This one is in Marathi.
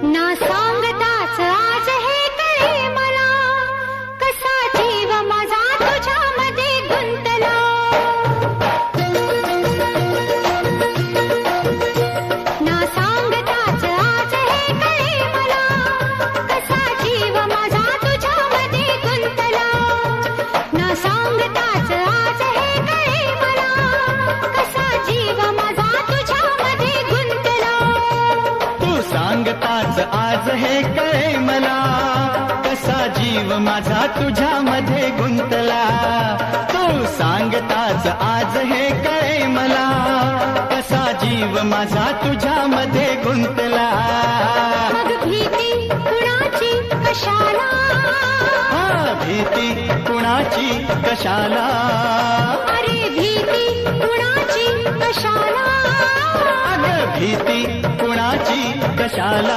ना सांगताच आज हे कळे मला, कसा जीव माझा तुझ्यामध्ये गुंतला. ना सांगताच आज हे कळे मला, कसा जीव माझा तुझ्यामध्ये गुंतला. ना सांगताच आज हे कळे मला, कसा जीव माझा तुझ्यामध्ये गुंतला. तू सांगताच आज हे कळे मला, कसा जीव माझा तुझ्यामध्ये गुंतला. तू सांगताच आज हे कळे मला, कसा जीव माझा तुझ्यामध्ये गुंतला. मग भीती कुणाची कशाला, भीती कुणाची कशाला. अरे भीती कुणाची कशाला. अगं भीती कुणाची कशाला.